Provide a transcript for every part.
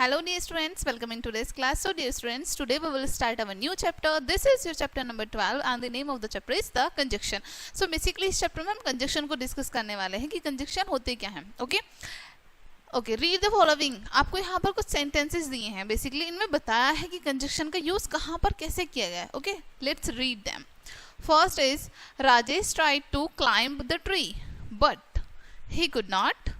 Hello dear students, welcome in today's class. So dear students, today we will start our new chapter. This is your chapter number 12 and the name of the chapter is the conjunction. So basically इस chapter में हम conjunction को discuss करने वाले हैं कि conjunction होते क्या हैं. Okay, read the following. आपको यहाँ पर कुछ sentences दिए हैं. Basically इनमें बताया है कि conjunction का use कहाँ पर कैसे किया गया है. Okay, let's read them. First is Rajesh tried to climb the tree, but he could not.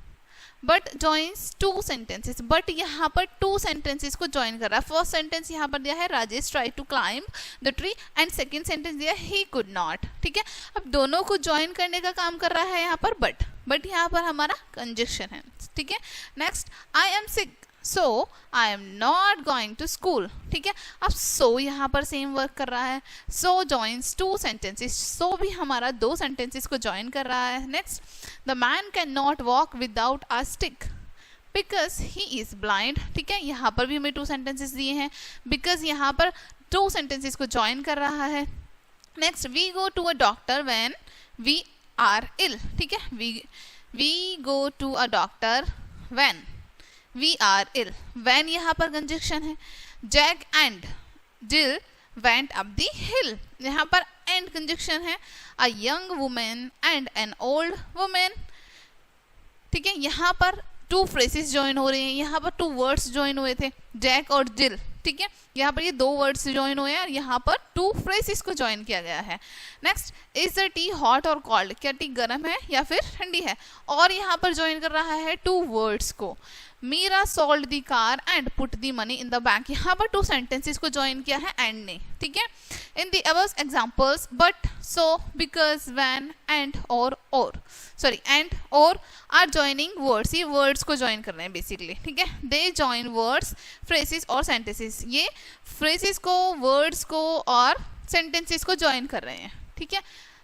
But joins two sentences. But यहाँ पर टू सेंटेंसेस को ज्वाइन कर रहा है. फर्स्ट सेंटेंस यहाँ पर दिया है Rajesh try to climb the tree and second sentence दिया है ही कुड नॉट. ठीक है, अब दोनों को ज्वाइन करने का काम कर रहा है यहाँ पर बट यहाँ पर हमारा कंजक्शन है. ठीक है, next I am sick so I am not going to school. ठीक है, अब सो यहाँ पर सेम वर्क कर रहा है. सो जॉइंस टू सेंटेंसेस. सो भी हमारा दो सेंटेंसेस को ज्वाइन कर रहा है. Next the man can not walk without a stick because he is blind. ठीक है, यहाँ पर भी हमें टू सेंटेंसेस दिए हैं. बिकॉज यहाँ पर टू सेंटेंसेस को ज्वाइन कर रहा है. Next we go to a doctor when we are ill. ठीक है, we go to a doctor when we are ill. When यहाँ पर कंजक्शन है. Jack and Jill went up the hill. यहाँ पर एंड कंजक्शन है. A young women and an old women. ठीक है, यहाँ पर टू फ्रेजेस ज्वाइन हो रहे हैं. यहाँ पर टू वर्ड्स ज्वाइन हुए थे, जैक और जिल. ठीक है, यहाँ पर ये दो वर्ड्स ज्वाइन हुए हैं और यहाँ पर टू फ्रेजेस को ज्वाइन किया गया है. Next is the T hot और कॉल्ड. क्या टी गर्म है या फिर ठंडी है. और यहाँ पर ज्वाइन कर रहा है टू वर्ड्स को. Meera sold the car and put the money in the bank. यहाँ पर टू सेंटेंसेस को ज्वाइन किया है एंड ने. ठीक है, in the above examples but so because when and और एंड और आर ज्वाइनिंग वर्ड्स. ये वर्ड्स को ज्वाइन कर रहे हैं बेसिकली. ठीक है, दे ज्वाइन वर्ड्स फ्रेजेस और सेंटेंसेस. ये फ्रेजेस को, वर्ड्स को और सेंटेंसेस को ज्वाइन कर रहे हैं. ठीक है,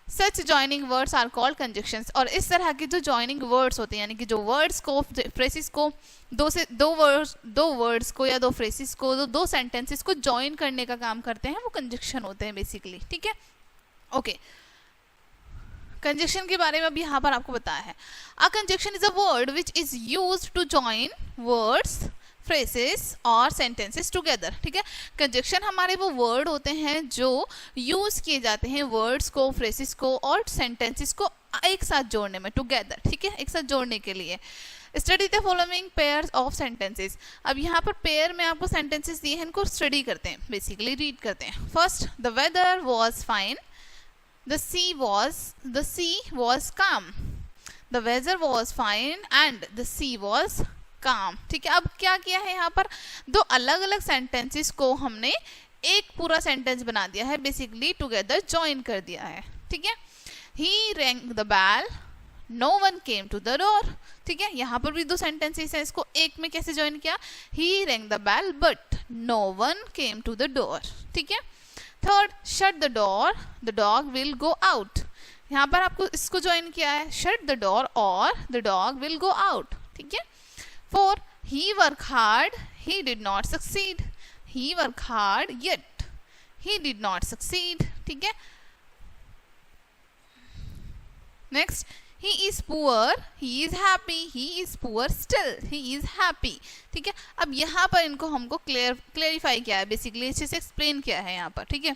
such joining words are called conjunctions. और इस तरह के जो ज्वाइनिंग वर्ड्स होते हैं, यानी कि जो वर्ड्स को, फ्रेजेस को, दो वर्ड्स को या दो फ्रेजेस को, दो सेंटेंसेस को ज्वाइन करने का काम करते हैं, वो कंजक्शन होते हैं बेसिकली. ठीक है, ओके, कंजक्शन के बारे में अभी यहाँ पर आपको बताया है. A conjunction is a word which is used to join words, phrases और सेंटेंसेस टुगेदर. ठीक है, कंजक्शन हमारे वो वर्ड होते हैं जो यूज किए जाते हैं वर्ड्स को, फ्रेजेस को और सेंटेंसेस को एक साथ जोड़ने में, टुगेदर. ठीक है, एक साथ जोड़ने के लिए. Study the following pairs of sentences. अब यहाँ पर पेयर में आपको सेंटेंसेस दिए हैं, इनको स्टडी करते हैं, बेसिकली रीड करते हैं. First the weather was fine, the sea was calm. The weather was fine and the sea was calm. ठीक है, अब क्या किया है यहाँ पर, दो अलग अलग सेंटेंसेस को हमने एक पूरा सेंटेंस बना दिया है, बेसिकली टुगेदर ज्वाइन कर दिया है. ठीक है, he rang the bell, no one came to the door. ठीक है, यहाँ पर भी दो सेंटेंसेस हैं, इसको एक में कैसे ज्वाइन किया, he rang the bell but no one came to the door. ठीक है, third shut the door, the dog will go out. यहाँ पर आपको इसको ज्वाइन किया है, शट द डोर और the dog will go out. ठीक है, four he work hard, he did not succeed. He work hard yet he did not succeed. ठीक है, next he is poor, he is happy, he is poor still, he is happy. ठीक है, अब यहाँ पर इनको हमको क्लेरिफाई किया है, बेसिकली अच्छे से एक्सप्लेन किया है यहाँ पर. ठीक है,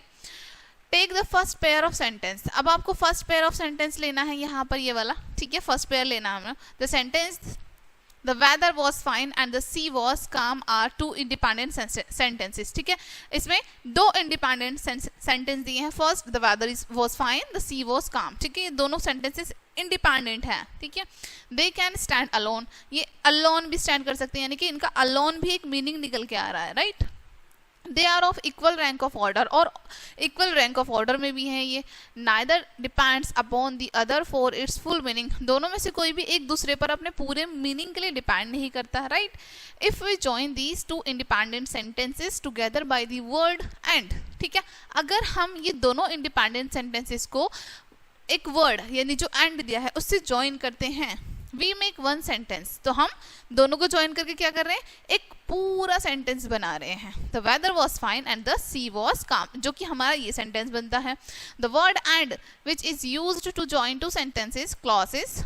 take the first pair of sentence. अब आपको फर्स्ट पेयर ऑफ सेंटेंस लेना है यहाँ पर, ये वाला. ठीक है, फर्स्ट पेयर लेना है हमें. The sentence The weather was fine and the sea was calm are two independent sentences. ठीक है, इसमें दो independent sentence दिए हैं. First, the weather was fine, the sea was calm. ठीक है, ये दोनों sentences independent हैं. ठीक है, they can stand alone. ये alone भी stand कर सकते हैं, यानी कि इनका alone भी एक meaning निकल के आ रहा है, right? They are of equal rank of order, और इक्वल रैंक ऑफ ऑर्डर में भी है ये. Neither depends upon the other for its full meaning. दोनों में से कोई भी एक दूसरे पर अपने पूरे मीनिंग के लिए डिपेंड नहीं करता है, right. If we join these two independent sentences together by the word and. ठीक है, अगर हम ये दोनों इंडिपेंडेंट सेंटेंसेस को एक वर्ड यानी जो एंड दिया है उससे ज्वाइन करते हैं, वी मेक वन सेंटेंस. तो हम दोनों को ज्वाइन करके क्या कर रहे हैं, एक पूरा सेंटेंस बना रहे हैं. The weather was fine and the sea was calm, जो कि हमारा ये सेंटेंस बनता है. The word and which is used to join two sentences, clauses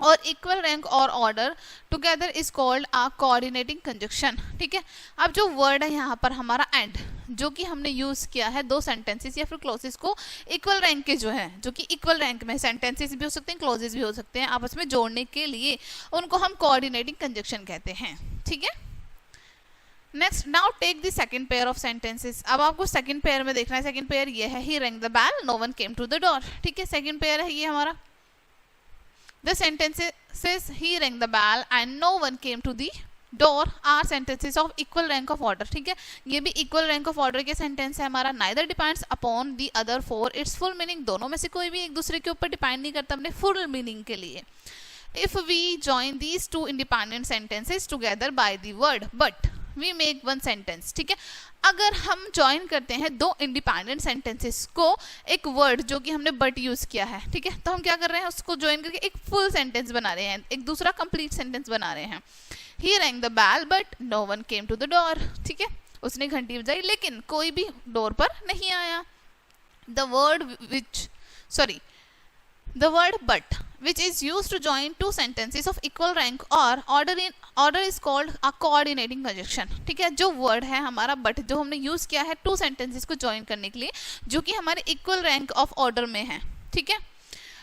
और इक्वल रैंक और order together is called a coordinating conjunction. ठीक है, अब जो वर्ड है यहाँ पर हमारा एंड, जो कि हमने यूज किया है दो सेंटेंसेस या फिर क्लॉजेस को इक्वल रैंक के जो है, जो कि इक्वल रैंक में सेंटेंसेस भी हो सकते हैं, क्लॉजेस भी हो सकते हैं, आपस में जोड़ने के लिए उनको हम कोऑर्डिनेटिंग कंजक्शन कहते हैं। ठीक है, next now take the second pair of sentences. अब आपको सेकंड पेयर में देखना है। सेकंड पेयर ये है, he rang the bell, no one came to the door. ठीक है, सेकंड पेयर है ये हमारा। The sentences he rang the bell and no one came to the door are sentences of equal rank of order। ठीक है, ये भी equal rank of order के सेंटेंस है हमारा। neither depends upon the other for its full meaning, दोनों में से कोई भी एक दूसरे के ऊपर डिपेंड नहीं करता अपने फुल मीनिंग के लिए। if we join these two independent sentences together by the word but we make one sentence। ठीक है, अगर हम ज्वाइन करते हैं दो इंडिपेंडेंट सेंटेंसेस को एक वर्ड जो कि हमने बट यूज किया है, ठीक है, तो हम क्या कर रहे हैं, उसको ज्वाइन करके एक फुल सेंटेंस बना रहे हैं, एक दूसरा कंप्लीट सेंटेंस बना रहे हैं। He rang the bell but no one came to the door. ठीक है, उसने घंटी बजाई लेकिन कोई भी डोर पर नहीं आया। The word but which is used to join two sentences of equal rank or order is called a coordinating conjunction। ठीक है, जो वर्ड है हमारा but जो हमने यूज किया है टू सेंटेंसेस को ज्वाइन करने के लिए, जो कि हमारे इक्वल रैंक ऑफ ऑर्डर में है, ठीक है,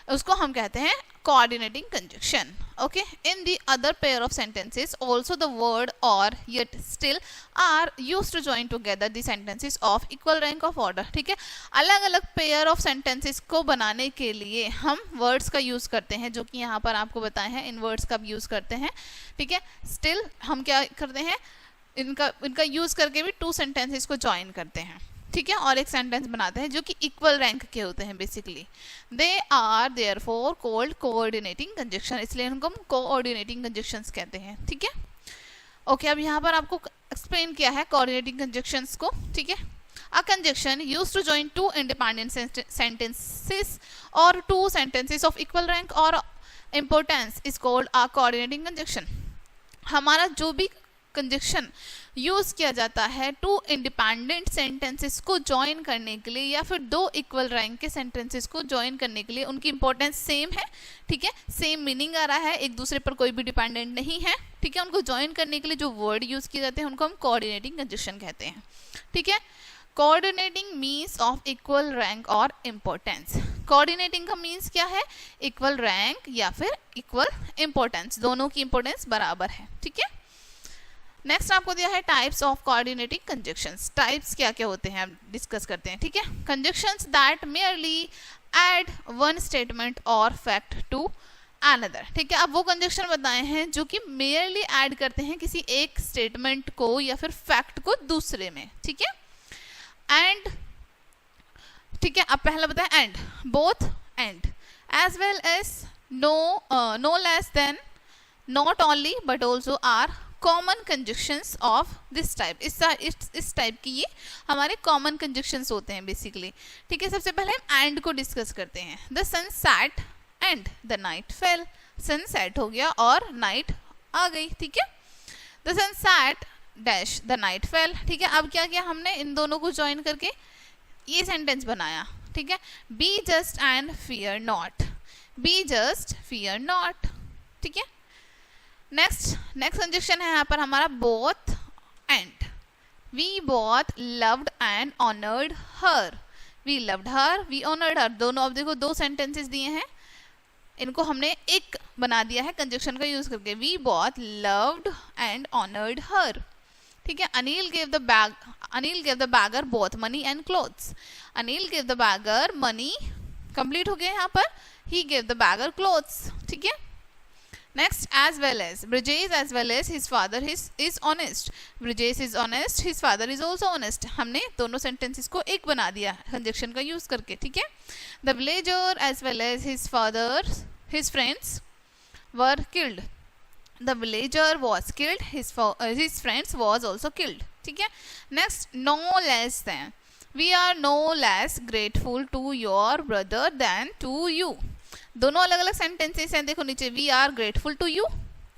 उसको हम कहते हैं coordinating conjunction। okay, in the other pair of sentences also the word or yet still are used to join together the sentences of equal rank of order। ठीक है, अलग अलग पेयर ऑफ सेंटेंसेस को बनाने के लिए हम वर्ड्स का यूज करते हैं, जो कि यहाँ पर आपको बताए हैं, इन वर्ड्स का भी यूज करते हैं। ठीक है, स्टिल हम क्या करते हैं, इनका यूज करके भी टू सेंटेंसेस को ज्वाइन करते हैं। ठीक है, और एक सेंटेंस बनाते हैं जो कि इक्वल रैंक के होते हैं basically. They are therefore called coordinating conjunction, इसलिए उनको हम कोऑर्डिनेटिंग कंजक्शंस कहते हैं। ठीक है, ओके, अब यहाँ पर आपको एक्सप्लेन किया है कोऑर्डिनेटिंग कंजक्शंस को। ठीक है, a conjunction used to join two independent sentences और two sentences of equal rank और importance is called a coordinating conjunction. हमारा जो भी कंजक्शन यूज किया जाता है टू इंडिपेंडेंट सेंटेंसेस को ज्वाइन करने के लिए या फिर दो इक्वल रैंक के सेंटेंसेस को ज्वाइन करने के लिए, उनकी इंपॉर्टेंस सेम है। ठीक है, सेम मीनिंग आ रहा है, एक दूसरे पर कोई भी डिपेंडेंट नहीं है। ठीक है, उनको ज्वाइन करने के लिए जो वर्ड यूज किए जाते हैं उनको हम कोऑर्डिनेटिंग कंजक्शन कहते हैं। ठीक है, coordinating means of equal rank और इंपॉर्टेंस। कोऑर्डिनेटिंग का मीन्स क्या है, इक्वल रैंक या फिर इक्वल इंपॉर्टेंस, दोनों की इंपॉर्टेंस बराबर है। ठीक है, नेक्स्ट आपको दिया है types of coordinating conjunctions. Types क्या क्या होते हैं डिस्कस करते हैं। ठीक है, conjunctions that merely add one statement और फैक्ट टू अनदर। ठीक है, अब वो कंजक्शन बताए हैं जो कि मेयरली ऐड करते हैं किसी एक स्टेटमेंट को या फिर फैक्ट को दूसरे में। ठीक है, एंड, ठीक है, अब पहला बताया and, both and, as well as no less than, not only but also are common conjunctions of this type. इस टाइप की ये हमारे कॉमन कंजक्शंस होते हैं बेसिकली। ठीक है, सबसे पहले हम एंड को डिस्कस करते हैं। The sun set and the night fell. Sun set हो गया और नाइट आ गई। ठीक है, the sun set dash the night fell. ठीक है, अब क्या किया हमने, इन दोनों को ज्वाइन करके ये सेंटेंस बनाया। ठीक है, be just and fear not, be just fear not. ठीक है, नेक्स्ट कंजक्शन है यहाँ पर हमारा both and. We both loved and honoured her, we loved her, we honoured her. दोनों, अब देखो दो सेंटेंसेस दिए हैं, इनको हमने एक बना दिया है कंजक्शन का यूज करके। We both loved and honoured her. ठीक है, Anil gave the beggar both money and clothes. Anil gave the beggar money, complete हो गया यहाँ पर, he gave the beggar clothes. ठीक है, next as well as his father is honest, Brijesh is honest, his father is also honest। हमने दोनों sentences को एक बना दिया कंजक्शन का यूज करके। ठीक है, the villager as well as his friends were killed, the villager was killed, his friends was also killed। ठीक है, next no less than, we are no less grateful to your brother than to you। दोनों अलग अलग sentences हैं, देखो नीचे, we are grateful to you,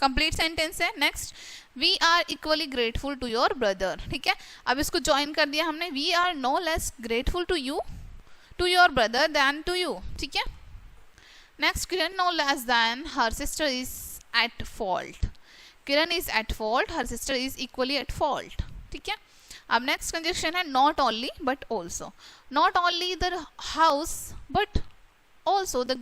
complete sentence है। Next, we are equally grateful to your brother. ठीक है, अब इसको ज्वाइन कर दिया हमने, we are no less grateful to you to your brother than to you. ठीक है, next, Kiran no less than her sister is at fault. Kiran is at fault, her sister is equally at fault. ठीक है. अब next conjunction है not only but also. Not only the house but also the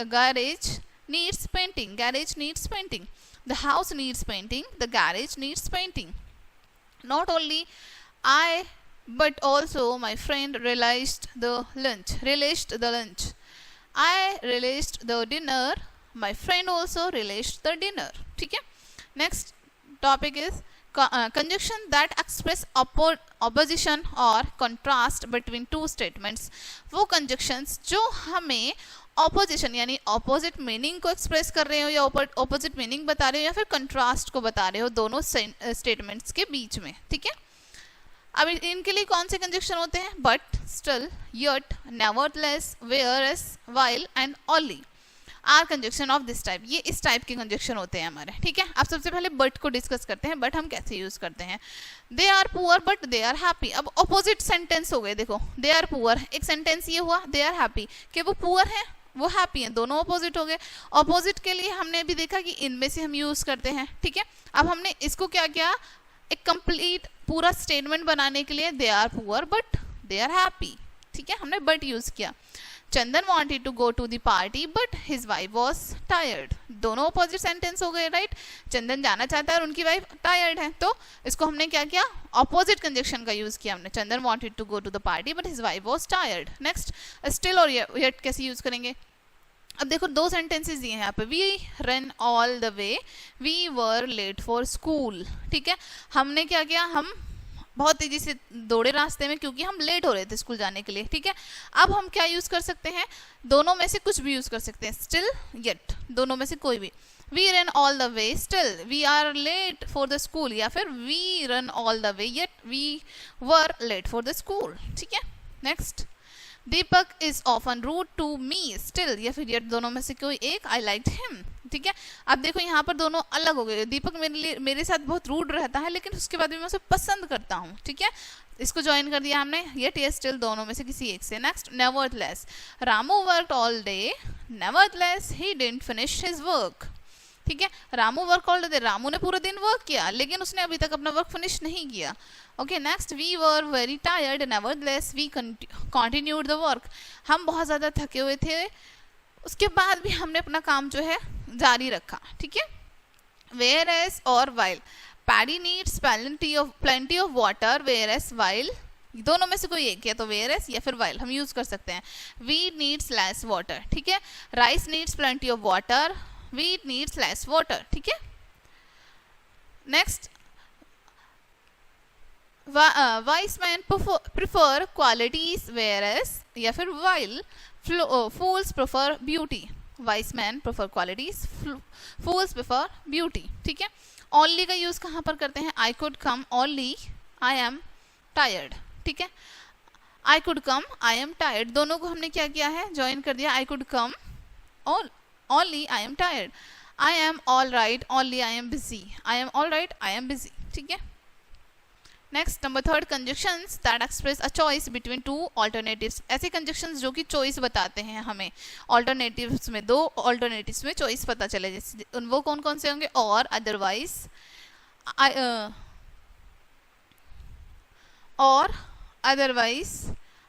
garage needs painting. Garage needs painting. The house needs painting. The garage needs painting. Not only I but also my friend relished the lunch. I relished the dinner. My friend also relished the dinner. ठीक है. Next topic is conjunction that express opposition or contrast between two statements. वो conjunctions जो हमें opposition यानी opposite meaning को express कर रहे हो या opposite meaning बता रहे हो या फिर contrast को बता रहे हो दोनों statements के बीच में. ठीक है. अब इनके लिए कौन से conjunction होते हैं? But, still, yet, nevertheless, whereas, while and only are conjunction of this type. ये इस टाइप के कंजक्शन होते हैं हमारे. ठीक है. अब सबसे पहले बट को डिस्कस करते हैं. बट हम कैसे यूज करते हैं? They are poor but they are happy. अब ऑपोजिट सेंटेंस हो गए. देखो, दे आर पुअर, एक सेंटेंस ये हुआ, दे आर हैप्पी कि वो पुअर है वो हैप्पी है, दोनों ऑपोजिट हो गए. ऑपोजिट के लिए हमने अभी देखा कि इनमें से हम यूज करते हैं. ठीक है. अब हमने इसको क्या किया, एक कंप्लीट पूरा स्टेटमेंट बनाने के लिए they are poor but they are happy. ठीक है. हमने बट यूज किया. Chandan wanted to go to the party but his wife was tired. दोनों ऑपोजिट सेंटेंस हो गए. राइट. चंदन जाना चाहता है और उनकी वाइफ टायर्ड है, तो इसको हमने क्या किया, ऑपोजिट कंजक्शन का यूज किया हमने. चंदन wanted to go to the party but his wife was tired. Next, still और येट कैसे यूज करेंगे? अब देखो, दो सेंटेंसेस दिए हैं यहाँ पे. We run all the way, we were late for school. ठीक है. हमने क्या किया, हम बहुत तेजी से दौड़े रास्ते में क्योंकि हम लेट हो रहे थे स्कूल जाने के लिए. ठीक है. अब हम क्या यूज कर सकते हैं? दोनों में से कुछ भी यूज कर सकते हैं. स्टिल, येट, दोनों में से कोई भी. We run all the way, still we are late for the school, या फिर we run all the way yet we were late for the school. ठीक है. Next, Deepak is often rude to me, still या फिर yet, दोनों में से कोई एक. I liked him. ठीक है. अब देखो यहाँ पर दोनों अलग हो गए. दीपक मेरे साथ बहुत रूड रहता है लेकिन उसके बाद भी मैं उसे पसंद करता हूँ. ठीक है. इसको ज्वाइन कर दिया हमने. येट या स्टिल, दोनों में से किसी एक से. Next, nevertheless, Ramu worked all day, nevertheless he didn't finish his work. ठीक है. Ramu work all day, Ramu ने पूरा दिन वर्क किया लेकिन उसने अभी तक अपना वर्क फिनिश नहीं किया. Okay. Next, we were very tired, nevertheless we continued the work. हम बहुत ज़्यादा थके हुए थे, उसके बाद भी हमने अपना काम जो है जारी रखा. ठीक है. whereas और while, paddy needs plenty of water, whereas while, दोनों में से कोई एक है तो whereas या फिर while हम यूज कर सकते हैं. wheat needs less water. ठीक है. rice needs plenty of water, wheat needs less water. ठीक है. Next, wise men prefer qualities whereas या फिर while fools prefer beauty. wise men prefer qualities, fools prefer beauty. ठीक है. only का use कहाँ पर करते हैं? I could come only I am tired. ठीक है. I could come I am tired, दोनों को हमने क्या किया है, ज्वाइन कर दिया. I could come only I am tired. I am all right only I am busy. I am all right I am busy. ठीक है. Next, number third, conjunctions that express a choice between two alternatives. ऐसे conjunctions जो कि choice बताते हैं हमें. Alternatives में, दो ऑल्टरनेटिव्स में चॉइस पता चले, जैसे वो कौन कौन से होंगे? Or, otherwise, or, otherwise,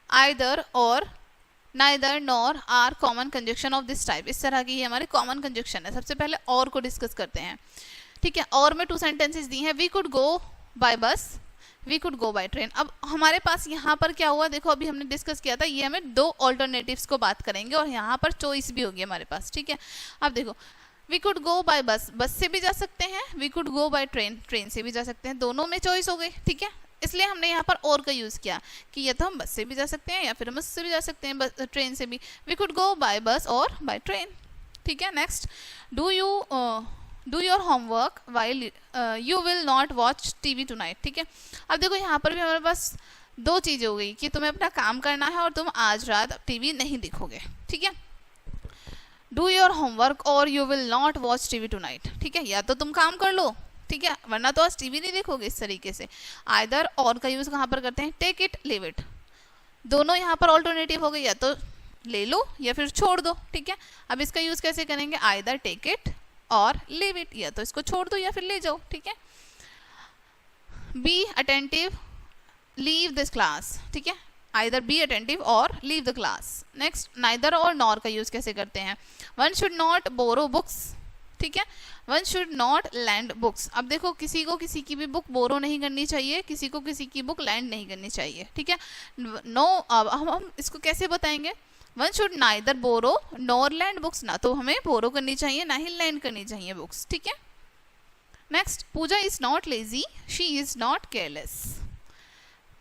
either or, neither, nor are common conjunction of this type. इस तरह की ये हमारे कॉमन कंजक्शन है. सबसे पहले और को डिस्कस करते हैं. ठीक है. और में टू सेंटेंसेस दी हैं. We could go by bus, we could go by train. अब हमारे पास यहाँ पर क्या हुआ, देखो अभी हमने डिस्कस किया था, ये हमें दो ऑल्टरनेटिव्स को बात करेंगे और यहाँ पर चॉइस भी होगी हमारे पास. ठीक है. अब देखो, वी कुड गो बाय बस, बस से भी जा सकते हैं. We could go by train, train से भी जा सकते हैं. दोनों में चॉइस हो गई. ठीक है. इसलिए हमने यहाँ पर और का यूज किया कि या तो हम बस से भी जा सकते हैं या फिर हम बस से भी जा सकते हैं, ट्रेन से भी. वी कुड गो बाय बस और बाय ट्रेन. ठीक है. Next, do your homework while you will not watch TV tonight. ठीक है. अब देखो यहाँ पर भी हमारे पास दो चीज़ें हो गई कि तुम्हें अपना काम करना है और तुम आज रात टीवी नहीं देखोगे. ठीक है. डू योर होमवर्क और you will not watch TV tonight. ठीक है. या तो तुम काम कर लो, ठीक है, वरना तो आज टीवी नहीं देखोगे. इस तरीके से आइदर और का यूज कहाँ पर करते हैं? Take it, leave it. दोनों यहाँ पर ऑल्टरनेटिव हो गई, या तो ले लो या फिर छोड़ दो, ठीक है। अब इसका यूज कैसे करेंगे, आइदर टेक इट और लीव इट, या तो इसको छोड़ दो या फिर ले जाओ, ठीक है। Be attentive, leave this class, ठीक है, either be attentive or leave the class. Next neither और नॉर का यूज कैसे करते हैं, one should not borrow books, ठीक है, one should not lend books. अब देखो किसी को किसी की भी बुक बोरो नहीं करनी चाहिए, किसी को किसी की बुक लैंड नहीं करनी चाहिए, ठीक है। नो, अब हम इसको कैसे बताएंगे, one should neither borrow nor lend books, ना तो हमें बोरो करनी चाहिए ना ही लैंड करनी चाहिए बुक्स, ठीक है। Next, Pooja is not lazy, she is not careless.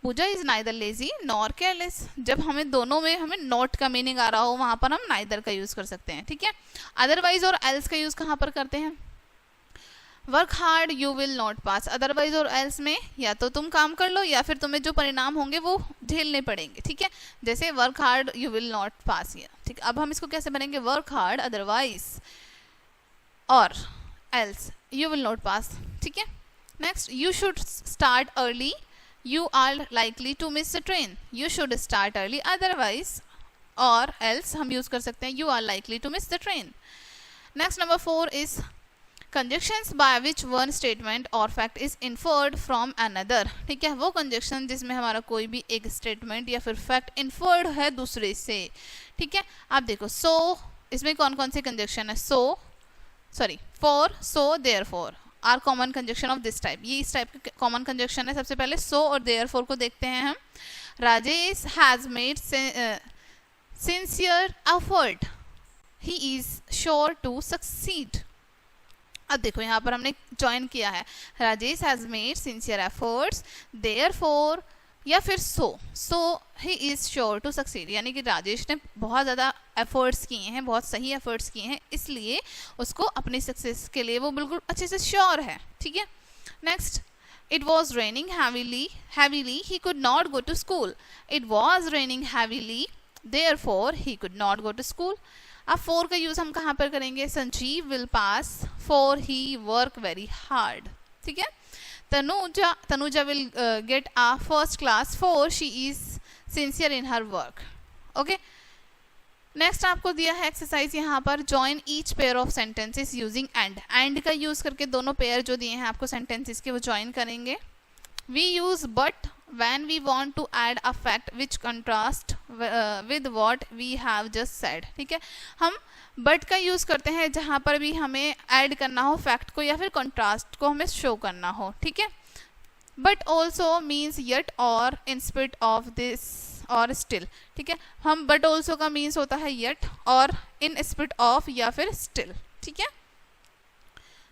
Pooja is neither lazy nor careless. जब हमें दोनों में हमें नॉट का मीनिंग आ रहा हो वहां पर हम नाइदर का यूज कर सकते हैं, ठीक है। अदरवाइज और एल्स का यूज कहाँ पर करते हैं, work hard you will not pass. Otherwise और एल्स में या तो तुम काम कर लो या फिर तुम्हें जो परिणाम होंगे वो झेलने पड़ेंगे, ठीक है। जैसे work hard you will not pass, ठीक। अब हम इसको कैसे बनेंगे, वर्क हार्ड अदरवाइज और else you will not pass, ठीक है। Next, you should start early, you are likely to miss the train. You should start early, otherwise or else हम use कर सकते हैं you are likely to miss the train. Next, number 4 is conjunctions by which one statement or fact is inferred from another, ठीक है। वो conjunction जिसमें हमारा कोई भी एक statement या फिर fact inferred है दूसरे से, ठीक है। आप देखो so, इसमें कौन कौन से conjunction है, for, so, therefore are common conjunction of this type. ये इस टाइप के कॉमन कंजक्शन है। सबसे पहले सो और देयरफॉर को देखते हैं हम। Rajesh has made sincere effort, he is sure to succeed. अब देखो यहाँ पर हमने ज्वाइन किया है, Rajesh has made sincere efforts, therefore या फिर so he is sure to succeed, यानी कि राजेश ने बहुत ज़्यादा एफर्ट्स किए हैं, बहुत सही एफर्ट्स किए हैं, इसलिए उसको अपनी सक्सेस के लिए वो बिल्कुल अच्छे से श्योर है, ठीक है। Next, it was raining heavily he could not go to school. It was raining heavily therefore he could not go to school. अब फॉर का यूज हम कहाँ पर करेंगे, Sanjeev will pass for he work very hard, ठीक है। Tanuja will get a first class for she is sincere in her work. Okay. Next आपको दिया है एक्सरसाइज यहाँ पर, join each pair of sentences using and का यूज करके दोनों पेयर जो दिए हैं आपको सेंटेंसेस के वो ज्वाइन करेंगे। We use but when we want to add a fact which contrast with what we have just said, ठीक है। हम बट का यूज करते हैं जहां पर भी हमें ऐड करना हो फैक्ट को या फिर कंट्रास्ट को हमें शो करना हो, ठीक है। बट ऑल्सो मीन्स यट और इन स्पिट ऑफ दिस और स्टिल, ठीक है। हम बट ऑल्सो का मीन्स होता है यट और इन स्पिट ऑफ या फिर स्टिल, ठीक है।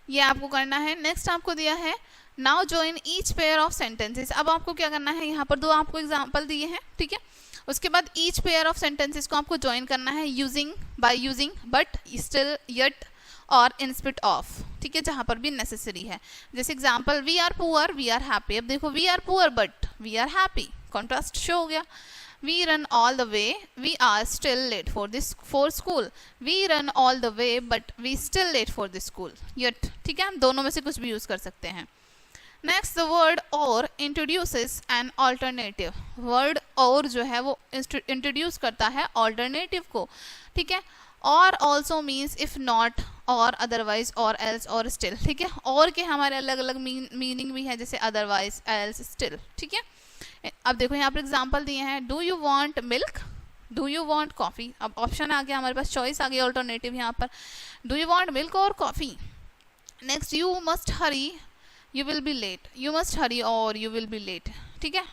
ये आपको करना है। नेक्स्ट आपको दिया है now join each pair of sentences. अब आपको क्या करना है, यहाँ पर दो आपको एग्जाम्पल दिए हैं, ठीक है। उसके बाद ईच पेयर ऑफ सेंटेंसेस को आपको ज्वाइन करना है by using but, still, yet और इन स्पिट ऑफ, ठीक है, जहां पर भी नेसेसरी है। जैसे example, we are poor we are happy. अब देखो we are poor but we are happy, contrast show हो गया। We run all the way we are still late for school. We run all the way but we still late for the school, yet, ठीक है। हम दोनों में से कुछ भी यूज कर सकते हैं। नेक्स्ट, द वर्ड और इंट्रोड्यूसेस एन ऑल्टरनेटिव। वर्ड और जो है वो इंट्रोड्यूस करता है ऑल्टरनेटिव को, ठीक है। और ऑल्सो मीन्स इफ नॉट और अदरवाइज और एल्स और स्टिल, ठीक है। और के हमारे अलग अलग मीनिंग भी है, जैसे अदरवाइज, एल्स, स्टिल, ठीक है। अब देखो यहाँ पर एग्जाम्पल दिए हैं, do you want milk, do you want coffee. अब ऑप्शन आ गया हमारे पास, चॉइस आ गई ऑल्टरनेटिव यहाँ पर, डू यू वॉन्ट मिल्क और coffee. Next, you must Hari you will be late, you must hurry or you will be late, ठीक है।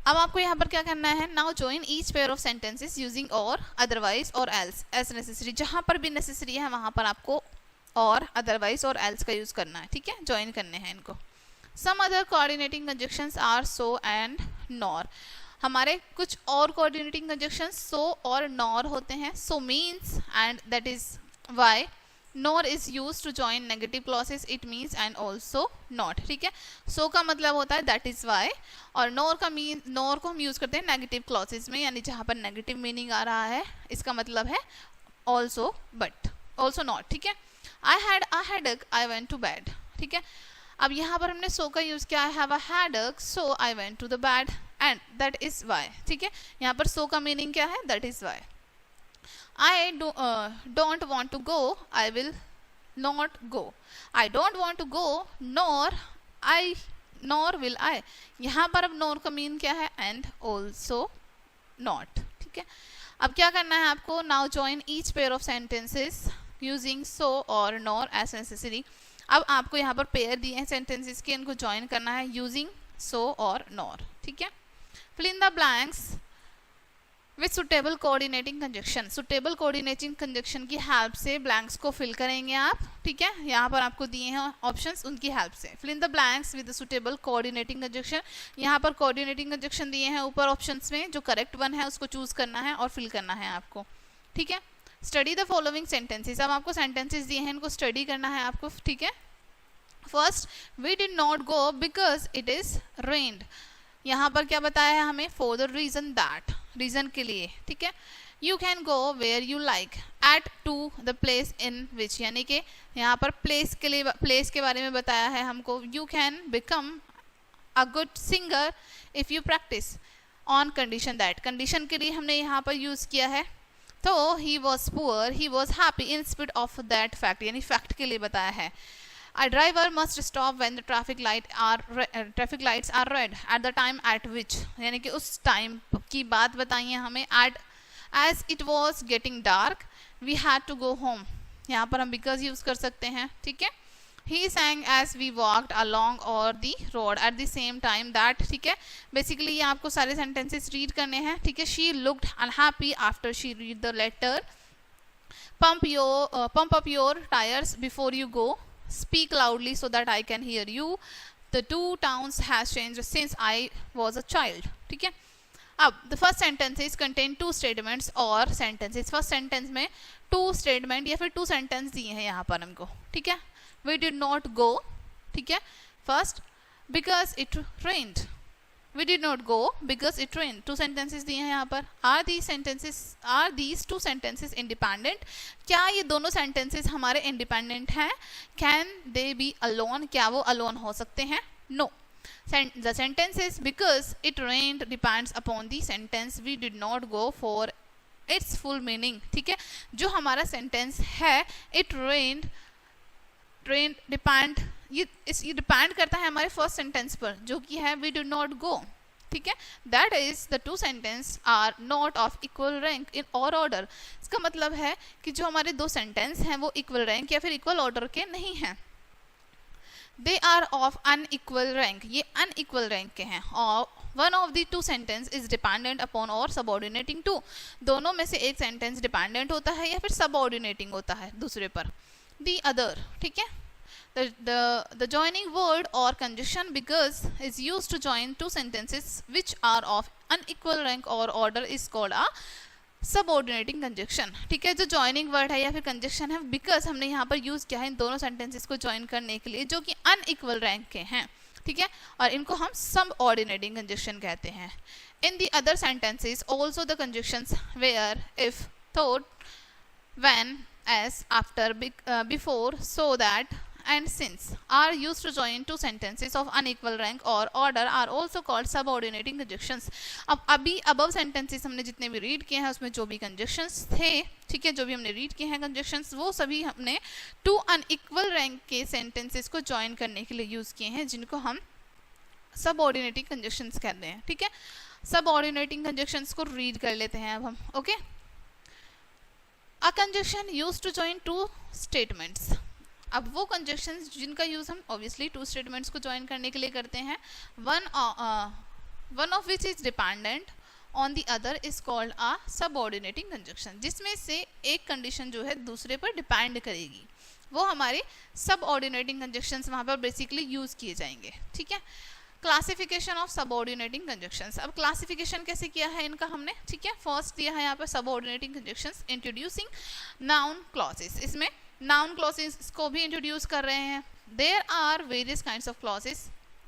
अब आपको यहाँ पर क्या करना है, now join each pair of sentences using or, otherwise और else as necessary। जहाँ पर भी necessary है वहाँ पर आपको और, otherwise और else का यूज करना है, ठीक है, ज्वाइन करने हैं इनको। some other coordinating conjunctions are so and nor। हमारे कुछ और coordinating conjunctions so और nor होते हैं। so means and that is why, nor is used to join negative clauses, it means and also not, ठीक है। so का मतलब होता है that is why, और nor को हम यूज करते हैं नेगेटिव क्लॉसेस में, यानी जहाँ पर नेगेटिव मीनिंग आ रहा है इसका मतलब है also but, also not, ठीक है। I had a headache, I went to bed, ठीक है। अब यहाँ पर हमने so का यूज किया, I have a headache so I went to the bed, and that is why, ठीक है। यहाँ पर सो का मीनिंग क्या है, that is why. I don't want to go, I will not go. I don't want to go nor will I. यहाँ पर अब नॉर का मीन क्या है, एंड ऑल्सो नॉट, ठीक है। अब क्या करना है आपको, now join each pair of sentences using so और नॉर एज नेसेसरी। अब आपको यहाँ पर पेयर दिए हैं सेंटेंसेस के, इनको ज्वाइन करना है यूजिंग सो और नॉर, ठीक है। Fill in the blanks with suitable coordinating conjunction. Suitable coordinating conjunction की हेल्प से ब्लैंक्स को फिल करेंगे आप, ठीक है। यहाँ पर आपको दिए हैं ऑप्शंस, उनकी हेल्प से fill in the blanks with suitable coordinating conjunction. यहाँ पर कोऑर्डिनेटिंग कंजक्शन दिए हैं ऊपर ऑप्शंस में, जो करेक्ट वन है उसको चूज करना है और फिल करना है आपको, ठीक है। Study the following sentences. अब आपको सेंटेंसेस दिए हैं, इनको स्टडी करना है आपको, ठीक है। First, we did not go because it is rained. यहाँ पर क्या बताया है हमें, for the reason that, reason के लिए, ठीक है। You can go where you like at to the place in which, यानी कि यहाँ पर प्लेस के लिए, प्लेस के बारे में बताया है हमको। You can become a good singer if you practice on condition that, condition के लिए हमने यहाँ पर यूज किया है। तो he was poor he was happy in spit of that fact, यानी फैक्ट के लिए बताया है। A driver must stop when the traffic lights are red at the time at which, यानी कि उस टाइम की बात बताइए हमें। at as it was getting dark we had to go home, यहाँ पर हम because यूज कर सकते हैं, ठीक है। he sang as we walked along or the road at the same time that, ठीक है। बेसिकली ये आपको सारे सेंटेंसेस रीड करने हैं, ठीक है। she looked unhappy after she read the letter। pump up your tires before you go, speak loudly so that I can hear you, the two towns has changed since I was a child, ठीक है। अब the first sentences contain two statements और sentences। first sentence में two statement या फिर two sentence दिए हैं यहाँ पर हमको, ठीक है। we did not go, ठीक है। first, because it rained, we did not go because it rained, two sentences दिए हैं यहाँ पर। are these two sentences independent, क्या ये दोनों sentences हमारे independent हैं। can they be alone, क्या वो alone हो सकते हैं, no। the sentences because it rained depends upon the sentence we did not go for its full meaning, ठीक है। जो हमारा sentence है it rained डिपेंड, ये डिपेंड करता है हमारे फर्स्ट सेंटेंस पर, जो कि है वी डिड नॉट गो, ठीक है। That is the two sentence are not of equal rank in और ऑर्डर। इसका मतलब है कि जो हमारे दो सेंटेंस हैं वो इक्वल रैंक या फिर इक्वल ऑर्डर के नहीं हैं। They are of unequal rank, ये अनइक्वल रैंक के हैं। और one of the two sentence is dependent upon और सबऑर्डिनेटिंग टू, दोनों में से एक सेंटेंस डिपेंडेंट होता है या फिर सबऑर्डिनेटिंग होता है दूसरे पर। the other, ठीक है। the joining word or conjunction because is used to join two sentences which are of unequal rank or order is called a subordinating conjunction, ठीक है। जो joining word है या फिर conjunction है because हमने यहाँ पर यूज किया है इन दोनों sentences को join करने के लिए जो कि unequal rank के हैं, ठीक है। और इनको हम subordinating conjunction कहते हैं। in the other sentences also the conjunctions where, if, thought, when, as, after, before, so that and since are used to join two sentences of unequal rank or order are also called subordinating conjunctions। अब अभी above sentences हमने जितने भी read किए हैं उसमें जो भी conjunctions थे, ठीक है, जो भी हमने रीड किए हैं conjunctions, वो सभी हमने two unequal rank के sentences को join करने के लिए यूज किए हैं, जिनको हम subordinating conjunctions कहते हैं, ठीक है। subordinating conjunctions को रीड कर लेते हैं अब हम, okay. A conjunction used to join two statements, अब वो conjunctions जिनका यूज हम obviously two statements को join करने के लिए करते हैं, one of which is dependent on the other is called a subordinating conjunction, जिसमें से एक condition जो है दूसरे पर depend करेगी, वो हमारे subordinating conjunctions वहाँ पर basically यूज किए जाएंगे, ठीक है। क्लासिफिकेशन ऑफ सबऑर्डिनेटिंग कंजक्शंस, अब क्लासिफिकेशन कैसे किया है इनका हमने, ठीक है। फर्स्ट दिया है यहाँ पर subordinating conjunctions introducing noun clauses, इसमें नाउन क्लॉजेस को भी इंट्रोड्यूस कर रहे हैं। There are various kinds of clauses,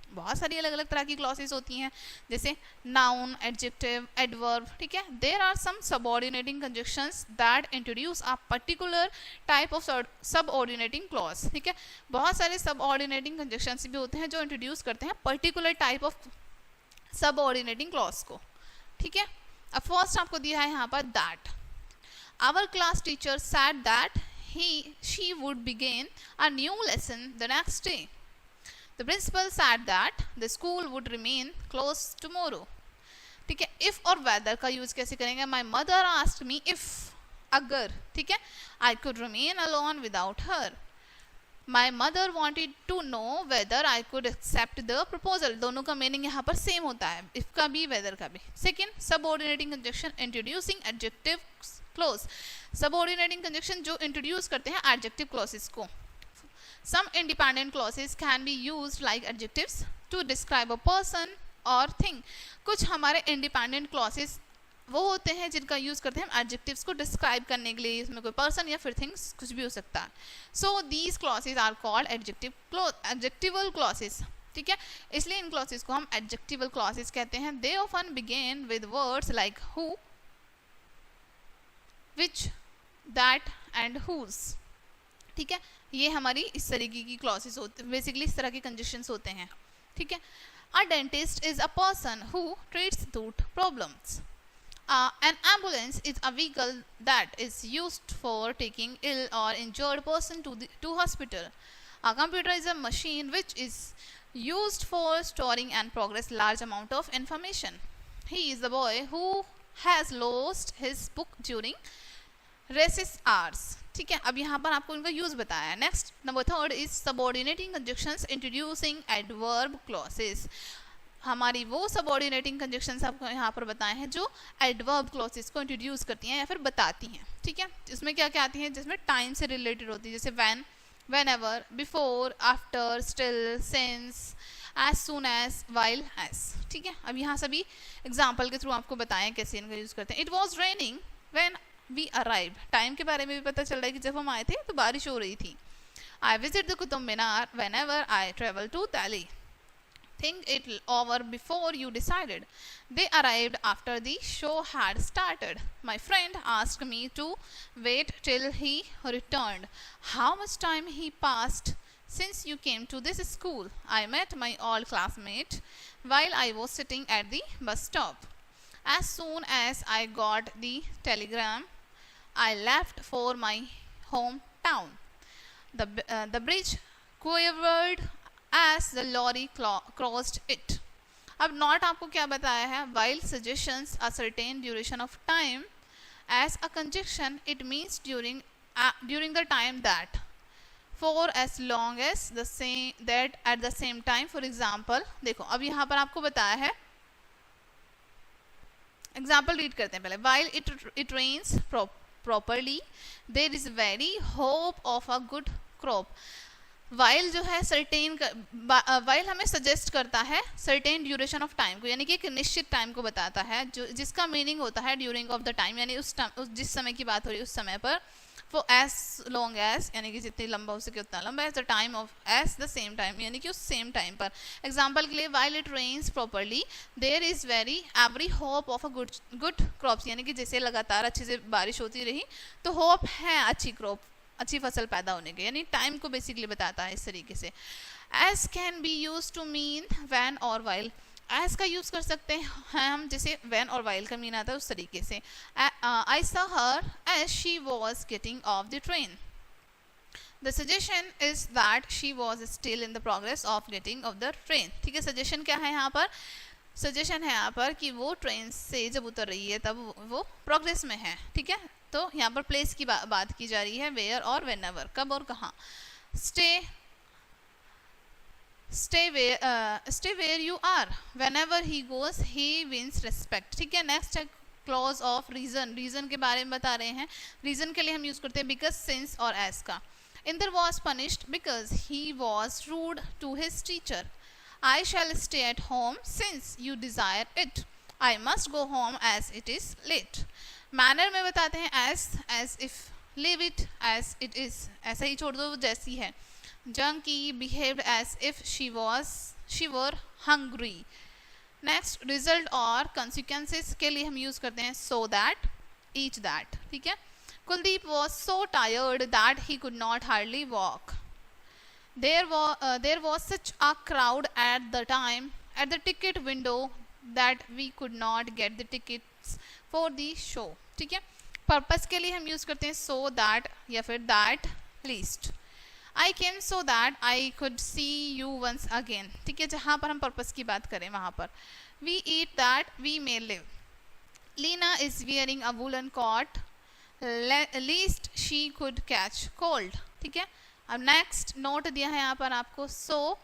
बहुत सारी अलग अलग तरह की क्लॉजेस होती हैं, जैसे नाउन, एडजेक्टिव, एडवर्ब, ठीक है। There are some subordinating conjunctions that introduce a particular type of subordinating clause, ठीक है। बहुत सारे सबऑर्डिनेटिंग कंजक्शंस भी होते हैं जो इंट्रोड्यूस करते हैं particular type of subordinating clause को, ठीक है। अब फर्स्ट आपको दिया है यहाँ पर that our class teacher said that she would begin a new lesson the next day. The principal said that the school would remain closed tomorrow. ठीक है, if और whether का यूज कैसे करेंगे? My mother asked me if, अगर, ठीक है, I could remain alone without her. My mother wanted to know whether I could accept the proposal. दोनों का मीनिंग यहाँ पर सेम होता है, if का भी whether का भी. Second, subordinating conjunction introducing adjective clause. Subordinating conjunction जो introduce करते हैं adjective clauses को. Some independent clauses can be used like adjectives to describe a person or thing. कुछ हमारे independent clauses वो होते हैं जिनका यूज़ करते हैं हम एडजेक्टिव्स को डिस्क्राइब करने के लिए, इसमें कोई पर्सन या फिर थिंग्स कुछ भी हो सकता है. So these clauses are called adjectival clauses, ठीक है, इसलिए इन क्लॉसेज को हम एडजेक्टिवल क्लॉसेज कहते हैं. They often begin with words like who, which, that and whose, ठीक है. ये हमारी इस तरीके की क्लॉसेज होते हैं, बेसिकली इस तरह के कंडीशंस होते हैं, ठीक है. A dentist is a person who treats tooth problems. An ambulance is a vehicle that is used for taking ill or injured person to hospital. A computer is a machine which is used for storing and progress large amount of information. He is the boy who has lost his book during recess hours. ठीक है, अब यहाँ पर आपको इनका use बताया है. Next number third is subordinating conjunctions introducing adverb clauses. हमारी वो सबऑर्डिनेटिंग कंजक्शंस आपको यहाँ पर बताए हैं जो एडवर्ब क्लॉसेस को इंट्रोड्यूस करती हैं या फिर बताती हैं, ठीक है. इसमें क्या क्या आती हैं? जिसमें टाइम से रिलेटेड होती है, जैसे when, whenever, before, after, still, since, as soon as, while as, ठीक है. अब यहाँ सभी एग्जाम्पल के थ्रू आपको बताएं कैसे इनका यूज़ करते हैं. It was raining when we arrive. Time के बारे में भी पता चल रहा है कि जब हम आए थे तो बारिश हो रही थी. I visit the Qutub Minar whenever I travel to Delhi. Think it over before you decided. They arrived after the show had started. My friend asked me to wait till he returned. How much time he passed since you came to this school? I met my old classmate while I was sitting at the bus stop. As soon as I got the telegram, I left for my hometown. The bridge quivered as the lorry crossed it. अब not आपको क्या बताया है? while suggestions a certain duration of time as a conjunction it means during the time that, for as long as the same that at the same time. For example, देखो अब यहाँ पर आपको बताया है, एग्जाम्पल रीड करते हैं पहले. while it rains properly there is very hope of a good crop. While जो है सर्टेन, वाइल हमें सजेस्ट करता है सर्टेन ड्यूरेशन ऑफ टाइम को, यानी कि एक निश्चित टाइम को बताता है, जो जिसका मीनिंग होता है ड्यूरिंग ऑफ द टाइम, यानी उस जिस समय की बात हो रही है उस समय पर. फॉर एज लॉन्ग एज, यानी कि जितनी लंबा हो सके उतना लंबा. As the time of as the same time, यानी कि उस सेम टाइम पर. एग्जाम्पल के लिए while it rains properly there is every hope of a good crops, यानी कि जैसे लगातार अच्छे से बारिश होती रही तो होप है अच्छी क्रॉप, अच्छी फसल पैदा होने के, यानी टाइम को बेसिकली बताता है इस तरीके से. As can be use to mean when और वाइल. एज का यूज कर सकते हैं हम जैसे व्हेन और वाइल का मीन आता है उस तरीके से. I saw her as she was getting off the train. The suggestion is that she was still in the progress of getting off the train. ठीक है, सजेशन क्या है यहाँ पर? सजेशन है यहाँ पर कि वो ट्रेन से जब उतर रही है तब वो प्रोग्रेस में है. ठीक है, तो यहाँ पर प्लेस की बात की जा रही है, वेयर और व्हेनेवर, कब और कहाँ. Stay where you are. Whenever he goes he wins respect. ठीक है, नेक्स्ट है क्लॉज ऑफ रीजन. रीजन के बारे में बता रहे हैं. रीजन के लिए हम यूज करते हैं बिकॉज, सिंस और एज का. Inder was punished because he was rude to his teacher. I shall stay at home since you desire it. I must go home as it is late. Manner में बताते हैं as if, leave it as it is, ऐसा ही छोड़ दो जैसी है. Junkie behaved as if she were hungry. Next, result और consequences के लिए हम use करते हैं so that, each that. ठीक है, Kuldeep was so tired that he could not hardly walk. There was such a crowd at the time at the ticket window that we could not get the tickets for the show. ठीक है, purpose के लिए हम use करते हैं so that या फिर that least. I came so that I could see you once again. ठीक है, जहाँ पर हम पर्पस की बात करें वहाँ पर. We eat that we may live. Lena is wearing a woolen coat least she could catch cold. ठीक है, अब नेक्स्ट नोट दिया है यहाँ पर आपको so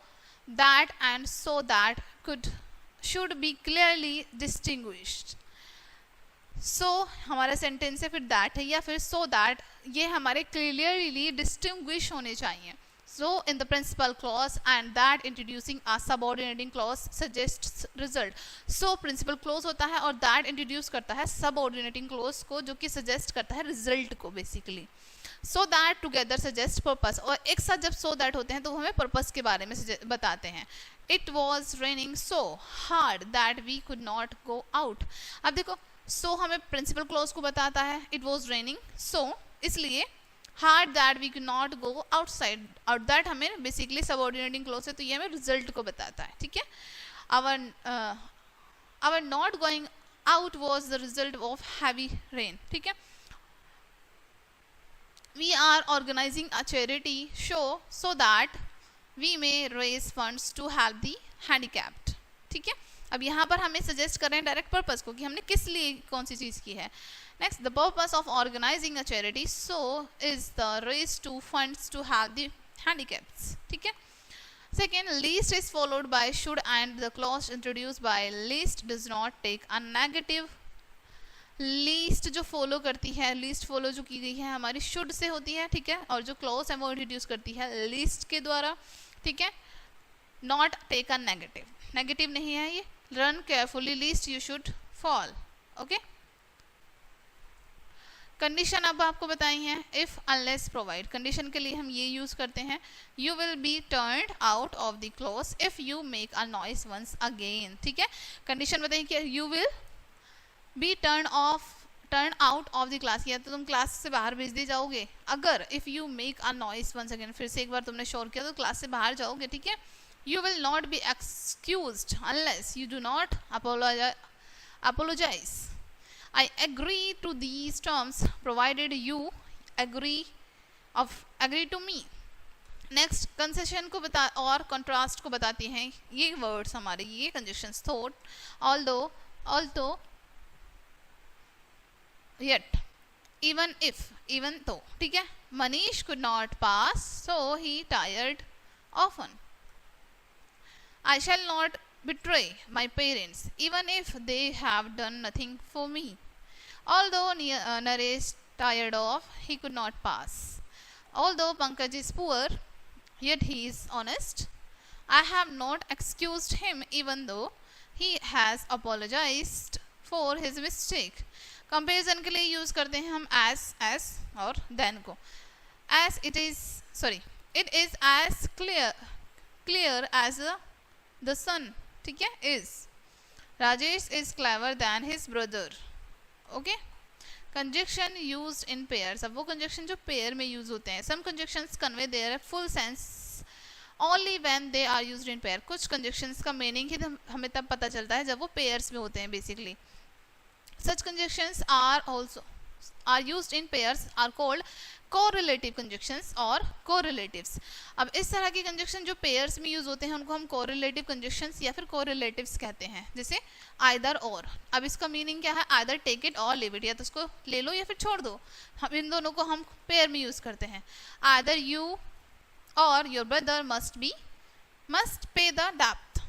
that and so that could should be clearly distinguished. so हमारा सेंटेंस है, फिर that है या फिर so that, ये हमारे clearly distinguish होने चाहिए. so in the principal clause and that introducing a subordinating clause suggests result. so principal clause होता है और that introduce करता है subordinating clause को, जो कि suggest करता है result को basically. so that together suggest purpose, और एक साथ जब so that होते हैं तो हमें purpose के बारे में बताते हैं. it was raining so hard that we could not go out. अब देखो so हमें principal clause को बताता है, it was raining so इसलिए hard that we could not go outside, और that हमें basically subordinating clause है तो ये हमें result को बताता है. ठीक है, our not going out was the result of heavy rain. ठीक है, we are organizing a charity show so that we may raise funds to help the handicapped. ठीक है, अब यहाँ पर हमें सजेस्ट कर रहे हैं डायरेक्ट पर्पस को कि हमने किस लिए कौन सी चीज़ की है. Next, the purpose of organising a charity so is the raise to funds to help the handicaps. ठीक है, second, lest is followed by should and the clause introduce by lest does not take a negative. Lest जो follow करती है, least follow जो की गई है हमारी शुड से होती है. ठीक है, और जो क्लॉज है वो इंट्रोड्यूस करती है लीस्ट के द्वारा. ठीक है, not take a negative, negative नहीं है ये. Run carefully lest you should fall. Okay, condition अब आपको बताई हैं, इफ अनलेस प्रोवाइड. कंडीशन के लिए हम ये यूज करते हैं, you will be turned out of the class if you make a noise once again. ठीक है, कंडीशन बताइए कि you will be turn out of the class, या तो तुम क्लास से बाहर भेज दिए जाओगे अगर if you make a noise once again, फिर से एक बार तुमने शोर किया तो क्लास से बाहर जाओगे. ठीक है, you will not be excused unless you do not apologize. I agree to these terms provided you agree to me. Next, concession को बता और कंट्रास्ट को बताती हैं ये वर्ड्स हमारे, ये conjunctions. Thought, although, yet, even if, even though. ठीक है, Manish could not pass so he tired often. I shall not betray my parents even if they have done nothing for me. Although Naresh tired of, he could not pass. Although Pankaj is poor, yet he is honest. I have not excused him even though he has apologized for his mistake. Comparison के लिए use करते हैं हम as और then को. It is as clear as the sun. ठीक है, is. Rajesh is clever than his brother. Okay, conjunction used in pairs. अब वो conjunction जो pair में use होते हैं. Some conjunctions convey their full sense only when they are used in pair. कुछ conjunctions का meaning ही हमें तब पता चलता है जब वो pairs में होते हैं basically. Such conjunctions are used in pairs are called correlative conjunctions और correlatives. अब इस तरह की conjunction जो pairs में यूज होते हैं उनको हम correlative conjunctions या फिर correlatives कहते हैं. जैसे either or. अब इसका मीनिंग क्या है, either take it or leave it, या तो उसको ले लो या फिर छोड़ दो. हम इन दोनों को हम pair में यूज करते हैं. either you or your brother must pay the debt.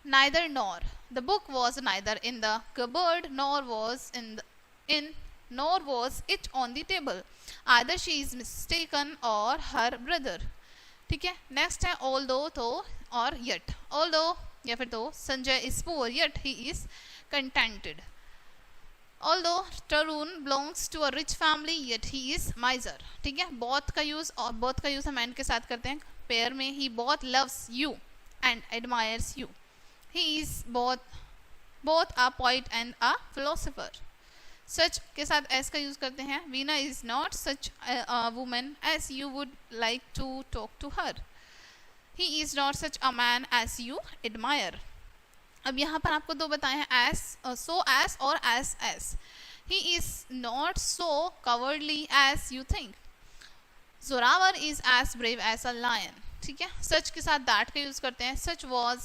Neither nor. The book was neither in the cupboard nor was it on the table. Either she is mistaken or her brother. ठीक है, next है although, though और yet. Although या फिर though Sanjay is poor yet he is contented. Although Tarun belongs to a rich family yet he is miser. ठीक है, both का use और both का यूज हम and के साथ करते हैं पेयर में. He both loves you and admires you. He is both a poet and a philosopher. सच के साथ एस का यूज करते हैं. Veena is not such a woman as you would like to talk to her. He is not such a man as you admire. अब यहाँ पर आपको दो बताए हैं, एस, सो एस और as as. He is not so cowardly as you think, Zorawar is as brave as a lion. ठीक है, सच के साथ दैट का यूज करते हैं, सच was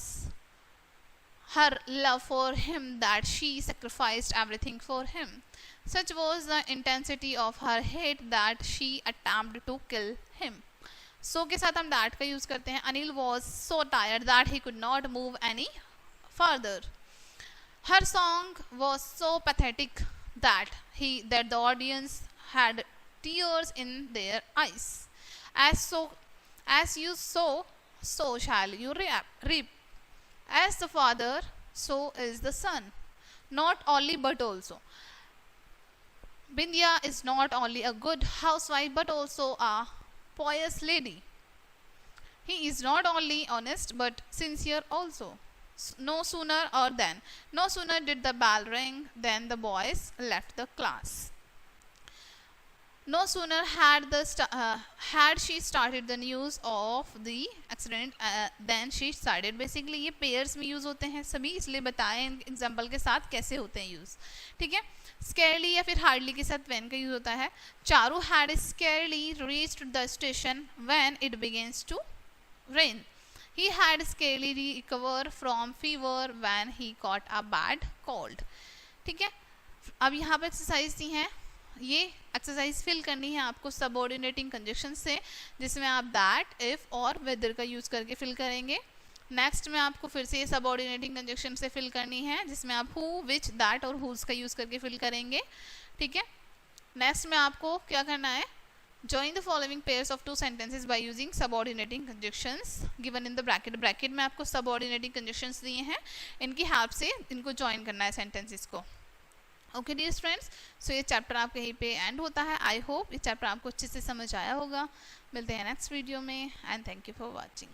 her love for him that she sacrificed everything for him. Such was the intensity of her hate that she attempted to kill him. So के साथ हम that का use करते हैं, Anil was so tired that he could not move any further. Her song was so pathetic that the audience had tears in their eyes. As you sow, so shall you reap. As the father, so is the son. Not only but also. Bindya is not only a good housewife but also a pious lady. He is not only honest but sincere also. No sooner did the bell ring than the boys left the class. No sooner had she started the news of the accident than she started. Basically ये pairs में use होते हैं सभी, इसलिए बताएं example के साथ कैसे होते हैं यूज़। ठीक है, scarcely या फिर hardly के साथ when का यूज़ होता है। Charu had scarcely reached the station when it begins to rain. He had scarcely recovered from fever when he caught a bad cold. ठीक है, अब यहाँ पे एक्सरसाइज दी हैं, ये एक्सरसाइज फिल करनी है आपको सबऑर्डिनेटिंग कंजक्शन से, जिसमें आप दैट, इफ और वेदर का यूज़ करके फिल करेंगे। नेक्स्ट में आपको फिर से ये सबऑर्डिनेटिंग कंजक्शन से फिल करनी है, जिसमें आप हु, विच, दैट और हुज का यूज़ करके फिल करेंगे। ठीक है, नेक्स्ट में आपको क्या करना है, join the following pairs of two sentences by using subordinating conjunctions given in the bracket. Bracket में आपको सबऑर्डिनेटिंग कंजक्शंस दिए हैं, इनकी हेल्प से इनको जॉइन करना है सेंटेंसेस को। ओके डियर फ्रेंड्स, सो ये चैप्टर आपके यहीं पे एंड होता है। आई होप ये चैप्टर आपको अच्छे से समझ आया होगा। मिलते हैं नेक्स्ट वीडियो में and thank you for watching.